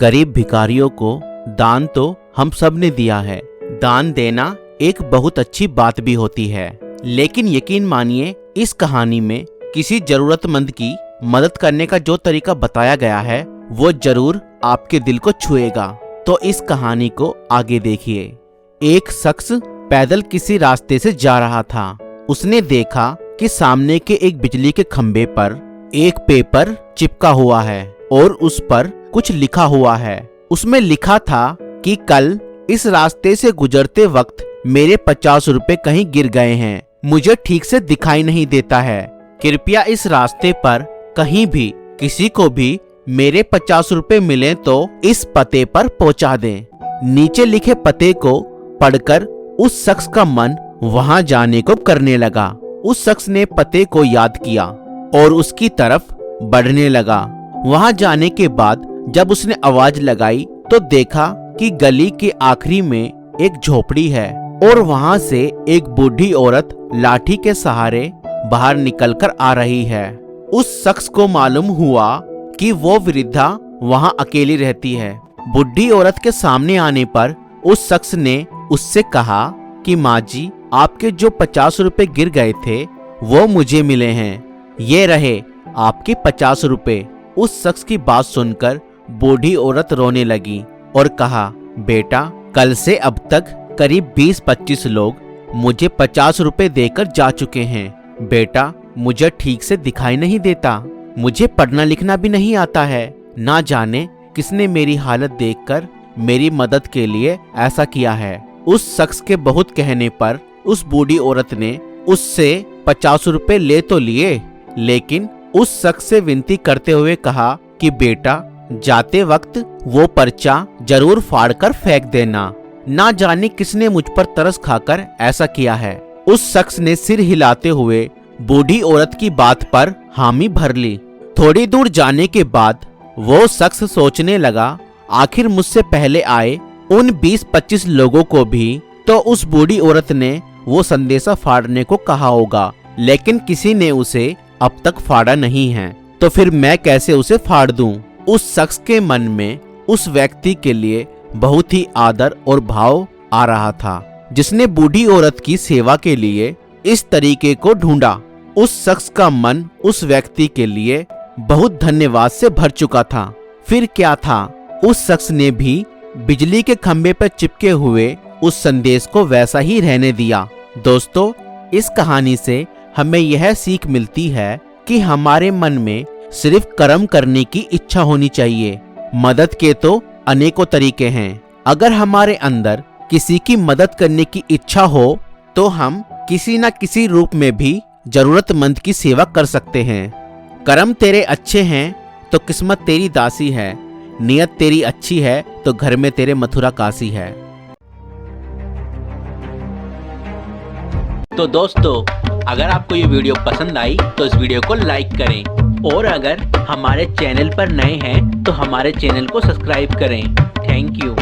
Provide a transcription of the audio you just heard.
गरीब भिखारियों को दान तो हम सब ने दिया है। दान देना एक बहुत अच्छी बात भी होती है, लेकिन यकीन मानिए इस कहानी में किसी जरूरतमंद की मदद करने का जो तरीका बताया गया है वो जरूर आपके दिल को छुएगा। तो इस कहानी को आगे देखिए। एक शख्स पैदल किसी रास्ते से जा रहा था। उसने देखा कि सामने के एक बिजली के खंभे पर एक पेपर चिपका हुआ है और उस पर कुछ लिखा हुआ है। उसमें लिखा था कि कल इस रास्ते से गुजरते वक्त मेरे 50 रुपए कहीं गिर गए हैं, मुझे ठीक से दिखाई नहीं देता है। कृपया इस रास्ते पर कहीं भी किसी को भी मेरे 50 रुपए मिले तो इस पते पर पहुंचा दें। नीचे लिखे पते को पढ़कर उस शख्स का मन वहां जाने को करने लगा। उस शख्स ने पते को याद किया और उसकी तरफ बढ़ने लगा। वहां जाने के बाद जब उसने आवाज लगाई तो देखा कि गली के आखिरी में एक झोपड़ी है और वहां से एक बूढ़ी औरत लाठी के सहारे बाहर निकलकर आ रही है। उस शख्स को मालूम हुआ कि वो वृद्धा वहां अकेली रहती है। बूढ़ी औरत के सामने आने पर उस शख्स ने उससे कहा कि माँ जी, आपके जो 50 रुपए गिर गए थे वो मुझे मिले हैं, ये रहे आपके 50 रुपए। उस शख्स की बात सुनकर बूढ़ी औरत रोने लगी और कहा, बेटा, कल से अब तक करीब 20-25 लोग मुझे 50 रुपए देकर जा चुके हैं। बेटा, मुझे ठीक से दिखाई नहीं देता, मुझे पढ़ना लिखना भी नहीं आता है। ना जाने किसने मेरी हालत देखकर मेरी मदद के लिए ऐसा किया है। उस शख्स के बहुत कहने पर उस बूढ़ी औरत ने उससे 50 रुपए ले तो लिए, लेकिन उस शख्स से विनती करते हुए कहा कि बेटा, जाते वक्त वो पर्चा जरूर फाड़कर फेंक देना। ना जाने किसने मुझ पर तरस खाकर ऐसा किया है। उस शख्स ने सिर हिलाते हुए बूढ़ी औरत की बात पर हामी भर ली। थोड़ी दूर जाने के बाद वो शख्स सोचने लगा, आखिर मुझसे पहले आए उन 20-25 लोगों को भी तो उस बूढ़ी औरत ने वो संदेशा फाड़ने को कहा होगा, लेकिन किसी ने उसे अब तक फाड़ा नहीं है, तो फिर मैं कैसे उसे फाड़ दूं? उस शख्स के मन में उस व्यक्ति के लिए बहुत ही आदर और भाव आ रहा था जिसने बूढ़ी औरत की सेवा के लिए इस तरीके को ढूंढा। उस शख्स का मन उस व्यक्ति के लिए बहुत धन्यवाद से भर चुका था। फिर क्या था, उस शख्स ने भी बिजली के खंभे पर चिपके हुए उस संदेश को वैसा ही रहने दिया। दोस्तों, इस कहानी से हमें यह सीख मिलती है कि हमारे मन में सिर्फ कर्म करने की इच्छा होनी चाहिए। मदद के तो अनेकों तरीके हैं। अगर हमारे अंदर किसी की मदद करने की इच्छा हो तो हम किसी न किसी रूप में भी जरूरतमंद की सेवा कर सकते हैं। कर्म तेरे अच्छे हैं तो किस्मत तेरी दासी है, नियत तेरी अच्छी है तो घर में तेरे मथुरा काशी है। तो दोस्तों, अगर आपको ये वीडियो पसंद आई तो इस वीडियो को लाइक करें और अगर हमारे चैनल पर नए हैं तो हमारे चैनल को सब्सक्राइब करें। Thank you.